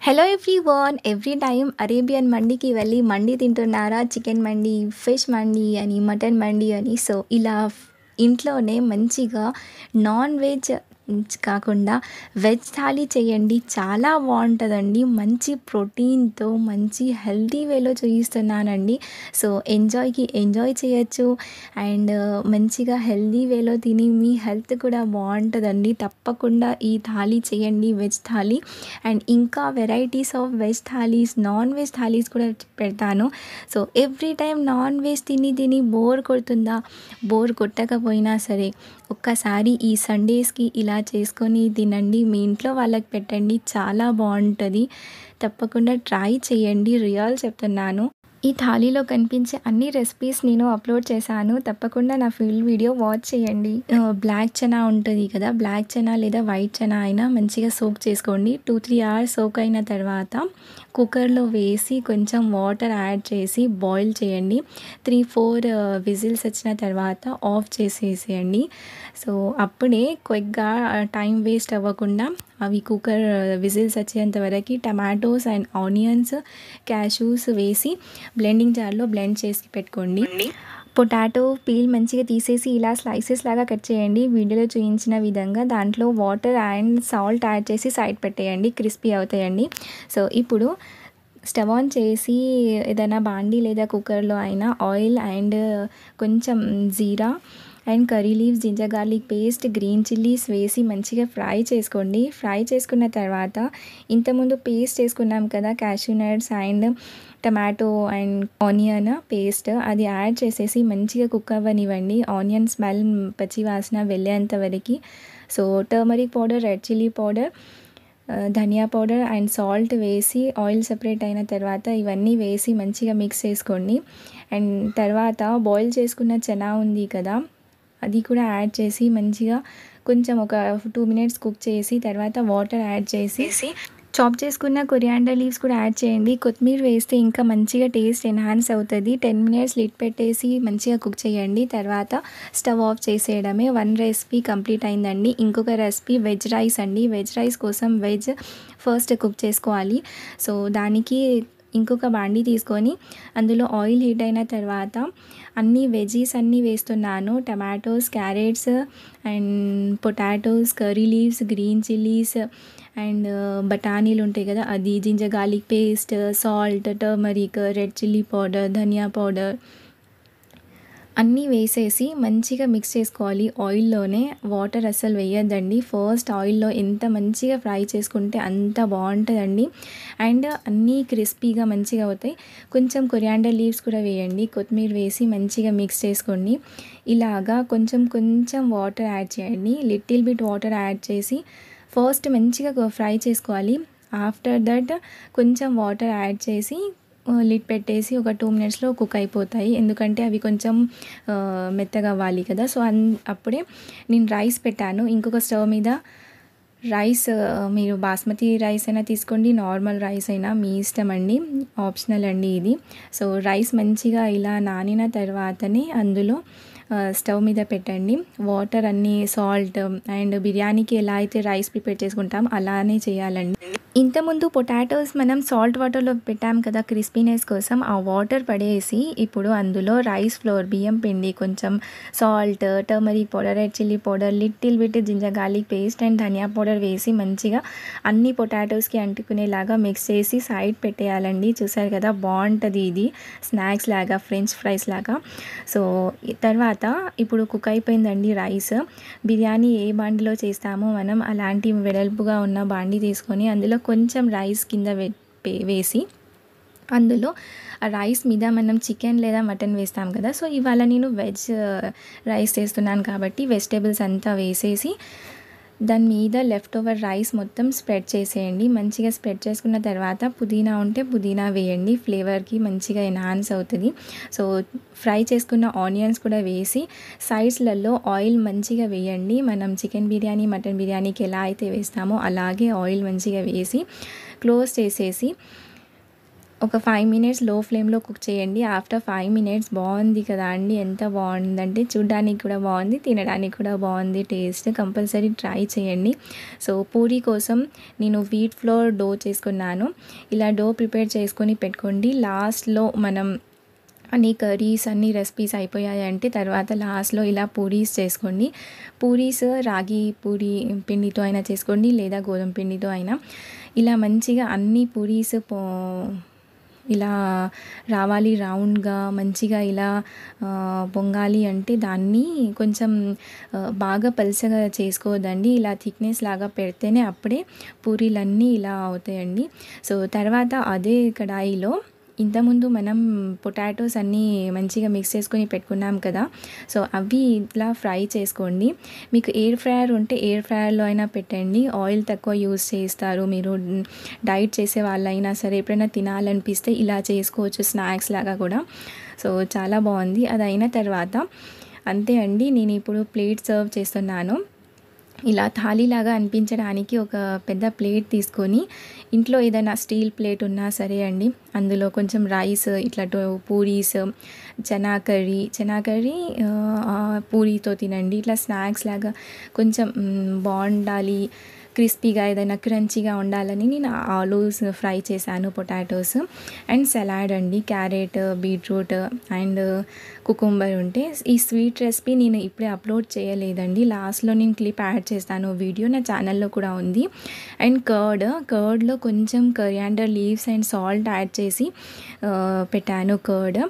Hello everyone. Every time Arabian మండీకి వెళ్ళి మండీ తింటున్నారా? చికెన్ మండీ, ఫిష్ మండీ అని, మటన్ మండీ అని. సో, ఇలా ఇంట్లోనే మంచిగా నాన్ వెజ్ కాకుండా వెజ్ థాలీ చేయండి. చాలా బావుంటదండి. మంచి ప్రోటీన్‌తో మంచి హెల్తీ వేలో చేయిస్తున్నానండి. సో, ఎంజాయ్ చేయొచ్చు. అండ్ మంచిగా హెల్తీ వేలో తిని మీ హెల్త్ కూడా బావుంటదండి. తప్పకుండా ఈ థాలీ చేయండి, వెజ్ థాలీ. అండ్ ఇంకా varieties of veg thalis, non veg thalis కూడా పెడతాను. So, every time non veg తిని బోర్ కొడుతుందా? బోర్ కొట్టకపోయినా సరే ఒక్కసారి ఈ సండేస్‌కి ఇలా చేసుకొని తినండి. మీ ఇంట్లో వాళ్ళకి పెట్టండి. చాలా బావుంటది. తప్పకుండా ట్రై చేయండి. రియల్ చెప్తున్నాను. ఈ థాలీలో కనిపించే అన్ని రెసిపీస్ నేను అప్లోడ్ చేశాను. తప్పకుండా నా ఫుల్ వీడియో వాచ్ చేయండి. బ్లాక్ చనా ఉంటది కదా! బ్లాక్ చనా లేదా వైట్ చనా అయినా మంచిగా సోక్ చేసుకోండి. 2-3 అవర్స్ సోక్ అయిన తర్వాత కుక్కర్‌లో వేసి కొంచెం వాటర్ యాడ్ చేసి బాయిల్ చేయండి. 3-4 విజిల్స్ వచ్చిన తర్వాత ఆఫ్ చేసేసేయండి. సో, అప్పుడే క్విక్‌గా టైం వేస్ట్ అవ్వకుండా అవి కుక్కర్ విజిల్స్ వచ్చేంత వరకి టమాటోస్ అండ్ ఆనియన్స్, క్యాష్యూస్ వేసి బ్లెండింగ్ జార్‌లో బ్లెండ్ చేసి పెట్టుకోండి. పొటాటో పీల్ మంచిగా తీసేసి ఇలా స్లైసెస్ లాగా కట్ చేయండి. వీడియోలో చూయించిన విధంగా. దాంట్లో వాటర్ అండ్ సాల్ట్ యాడ్ చేసి సైడ్ పెట్టేయండి. క్రిస్పీ అవుతాయండి. సో, ఇప్పుడు స్టవ్ ఆన్ చేసి ఏదైనా బాండీ లేదా కుక్కర్‌లో అయినా ఆయిల్ అండ్ కొంచెం జీరా and curry leaves, ginger garlic paste, green chillies వేసి మంచిగా ఫ్రై చేసుకోండి. ఫ్రై చేసుకున్న తర్వాత ఇంతకుముందు పేస్ట్ చేసుకున్నాం కదా! Cashew nuts and tomato and onion paste అది యాడ్ చేసేసి మంచిగా కుక్ అవ్వనివ్వండి. ఆనియన్ స్మెల్ పచ్చి వాసన వెళ్ళేంత వరకి. So, turmeric powder, red chilli powder, ధనియా పౌడర్ అండ్ సాల్ట్ వేసి ఆయిల్ సెపరేట్ అయిన తర్వాత ఇవన్నీ వేసి మంచిగా మిక్స్ చేసుకోండి. అండ్ తర్వాత బాయిల్ చేసుకున్న చనా ఉంది కదా! అది కూడా యాడ్ చేసి మంచిగా కొంచెం ఒక 2 మినిట్స్ కుక్ చేసి తర్వాత వాటర్ యాడ్ చేసి చాప్ చేసుకున్న కొరియాండర్ లీవ్స్ కూడా యాడ్ చేయండి. కొత్తిమీర వేస్తే ఇంకా మంచిగా టేస్ట్ ఎన్హాన్స్ అవుతుంది. 10 మినిట్స్ లిడ్ పెట్టేసి మంచిగా కుక్ చేయండి. తర్వాత స్టవ్ ఆఫ్ చేసేయడమే. 1 రెసిపీ కంప్లీట్ అయిందండి. ఇంకొక రెసిపీ వెజ్ రైస్ అండి. వెజ్ రైస్ కోసం వెజ్ ఫస్ట్ కుక్ చేసుకోవాలి. సో, దానికి ఇంకొక బాండీ తీసుకొని అందులో ఆయిల్ హీట్ అయిన తర్వాత అన్ని వెజీస్ అన్నీ వేస్తున్నాను. Tomatoes, carrots and potatoes, curry leaves, green chillies and బఠానీలు ఉంటాయి కదా! అది, ginger garlic paste, salt, turmeric, red chilli powder, ధనియా పౌడర్ అన్నీ వేసేసి మంచిగా మిక్స్ చేసుకోవాలి ఆయిల్లోనే. వాటర్ అస్సలు వేయొద్దండి. ఫస్ట్ ఆయిల్‌లో ఎంత మంచిగా ఫ్రై చేసుకుంటే అంత బావుంటదండి. అండ్ అన్నీ క్రిస్పీగా మంచిగా అవుతాయి. కొంచెం కొరియాండర్ లీవ్స్ కూడా వేయండి. కొత్తిమీర వేసి మంచిగా మిక్స్ చేసుకోండి. ఇలాగా కొంచెం వాటర్ యాడ్ చేయండి. లిటిల్ బిట్ వాటర్ యాడ్ చేసి ఫస్ట్ మంచిగా ఫ్రై చేసుకోవాలి. ఆఫ్టర్ దట్ కొంచెం వాటర్ యాడ్ చేసి లిడ్ పెట్టేసి ఒక 2 మినిట్స్‌లో కుక్ అయిపోతాయి. ఎందుకంటే అవి కొంచెం మెత్తగా అవ్వాలి కదా! సో, అప్పుడే నేను రైస్ పెట్టాను. ఇంకొక స్టవ్ మీద రైస్, మీరు బాస్మతి రైస్ అయినా తీసుకోండి, నార్మల్ రైస్ అయినా మీ ఇష్టం అండి. ఆప్షనల్ అండి ఇది. సో, రైస్ మంచిగా ఇలా నానిన తర్వాతనే అందులో స్టవ్ మీద పెట్టండి. వాటర్ అన్నీ సాల్ట్ అండ్ బిర్యానీకి ఎలా అయితే రైస్ ప్రిపేర్ చేసుకుంటాం అలానే చేయాలండి. ఇంతకుముందు పొటాటోస్ మనం సాల్ట్ వాటర్‌లో పెట్టాం కదా క్రిస్పీనెస్ కోసం. ఆ వాటర్ పడేసి ఇప్పుడు అందులో రైస్ ఫ్లోర్, బియ్యం పిండి, కొంచెం salt, turmeric powder, red chilli powder, little bit ginger garlic paste and ధనియా పౌడర్ వేసి మంచిగా అన్ని పొటాటోస్‌కి అంటుకునేలాగా మిక్స్ చేసి సైడ్ పెట్టేయాలండి. చూసారు కదా! బావుంటది ఇది. స్నాక్స్ లాగా, ఫ్రెంచ్ ఫ్రైస్ లాగా. సో, తర్వాత ఇప్పుడు కుక్ అయిపోయిందండి రైస్. బిర్యానీ ఏ బాండీలో చేస్తామో మనం అలాంటి వెడల్పుగా ఉన్న బాండీ తీసుకొని అందులో కొంచెం రైస్ కింద వేసి అందులో ఆ రైస్ మీద మనం చికెన్ లేదా మటన్ వేస్తాం కదా! సో, ఇవాళ నేను వెజ్ రైస్ చేస్తున్నాను కాబట్టి వెజిటేబుల్స్ అంతా వేసేసి దాని మీద లెఫ్ట్ ఓవర్ రైస్ మొత్తం స్ప్రెడ్ చేసేయండి. మంచిగా స్ప్రెడ్ చేసుకున్న తర్వాత పుదీనా ఉంటే పుదీనా వేయండి. ఫ్లేవర్కి మంచిగా ఎన్హాన్స్ అవుతుంది. సో, ఫ్రై చేసుకున్న ఆనియన్స్ కూడా వేసి సైడ్స్‌లలో ఆయిల్ మంచిగా వేయండి. మనం చికెన్ బిర్యానీ, మటన్ బిర్యానీకి ఎలా అయితే వేస్తామో అలాగే ఆయిల్ మంచిగా వేసి క్లోజ్ చేసేసి ఒక 5 మినిట్స్ లో ఫ్లేమ్‌లో కుక్ చేయండి. ఆఫ్టర్ 5 మినిట్స్ బావుంది కదా అండి! ఎంత బావుందంటే చూడ్డానికి కూడా బావుంది, తినడానికి కూడా బావుంది టేస్ట్. కంపల్సరీ ట్రై చేయండి. సో, పూరి కోసం నేను వీట్ ఫ్లోర్ డో చేసుకున్నాను. ఇలా డో ప్రిపేర్ చేసుకొని పెట్టుకోండి. లాస్ట్‌లో మనం అన్ని కర్రీస్, అన్ని రెసిపీస్ అయిపోయాయంటే తర్వాత లాస్ట్‌లో ఇలా పూరీస్ చేసుకోండి. పూరీస్ రాగి పూరి పిండితో అయినా చేసుకోండి లేదా గోధుమ పిండితో అయినా. ఇలా మంచిగా అన్ని పూరీస్ ఇలా రావాలి రౌండ్‌గా మంచిగా ఇలా పొంగాలి అంటే దాన్ని కొంచెం బాగా పల్చగా చేసుకోవద్దండి. ఇలా థిక్‌నెస్ లాగా పెడితేనే అప్పుడే పూరీలన్నీ ఇలా అవుతాయండి. సో, తర్వాత అదే కడాయిలో ఇంతకుముందు మనం పొటాటోస్ అన్నీ మంచిగా మిక్స్ చేసుకొని పెట్టుకున్నాం కదా! సో, అవి ఇట్లా ఫ్రై చేసుకోండి. మీకు ఎయిర్ ఫ్రైయర్ ఉంటే ఎయిర్ ఫ్రైయర్‌లో అయినా పెట్టండి. ఆయిల్ తక్కువ యూజ్ చేస్తారు. మీరు డైట్ చేసే వాళ్ళైనా సరే ఎప్పుడైనా తినాలనిపిస్తే ఇలా చేసుకోవచ్చు స్నాక్స్ లాగా కూడా. సో, చాలా బావుంది. అది అయిన తర్వాత అంతే అండి. నేను ఇప్పుడు ప్లేట్ సర్వ్ చేస్తున్నాను. ఇలా థాలీలాగా అనిపించడానికి ఒక పెద్ద ప్లేట్ తీసుకొని ఇంట్లో ఏదైనా స్టీల్ ప్లేట్ ఉన్నా సరే అండి, అందులో కొంచెం రైస్ ఇట్లా పూరీస్, చనా కర్రీ పూరీతో తినండి. ఇట్లా స్నాక్స్ లాగా కొంచెం బావుండాలి, క్రిస్పీగా ఏదైనా క్రంచీగా ఉండాలని నేను ఆలూస్ ఫ్రై చేశాను, పొటాటోస్ అండ్ సలాడ్ అండి, క్యారెట్, బీట్రూట్ అండ్ కుకుంబర్ ఉంటే. ఈ స్వీట్ రెసిపీ నేను ఇప్పుడే అప్లోడ్ చేయలేదండి. లాస్ట్‌లో నేను క్లిప్ యాడ్ చేస్తాను. వీడియో నా ఛానల్‌లో కూడా ఉంది. అండ్ కర్డ్‌లో కొంచెం coriander leaves and salt add చేసి పెట్టాను కర్డ్.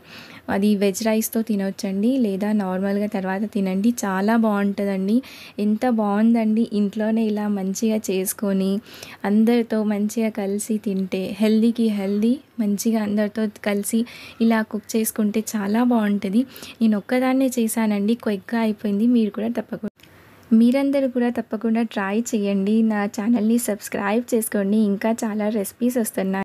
అది వెజ్ రైస్‌తో తినొచ్చండి లేదా నార్మల్‌గా తర్వాత తినండి. చాలా బావుంటదండి. ఎంత బావుందండి ఇంట్లోనే ఇలా మంచిగా చేసుకొని అందరితో మంచిగా కలిసి తింటే హెల్తీకి హెల్తీ, మంచిగా అందరితో కలిసి ఇలా కుక్ చేసుకుంటే చాలా బావుంటది. నేను ఒక్కదాన్నే చేశానండి. క్విక్‌గా అయిపోయింది. మీరందరూ కూడా తప్పకుండా ట్రై చేయండి. నా ఛానల్‌ని సబ్స్క్రైబ్ చేసుకోండి. ఇంకా చాలా రెసిపీస్ వస్తున్నాయి.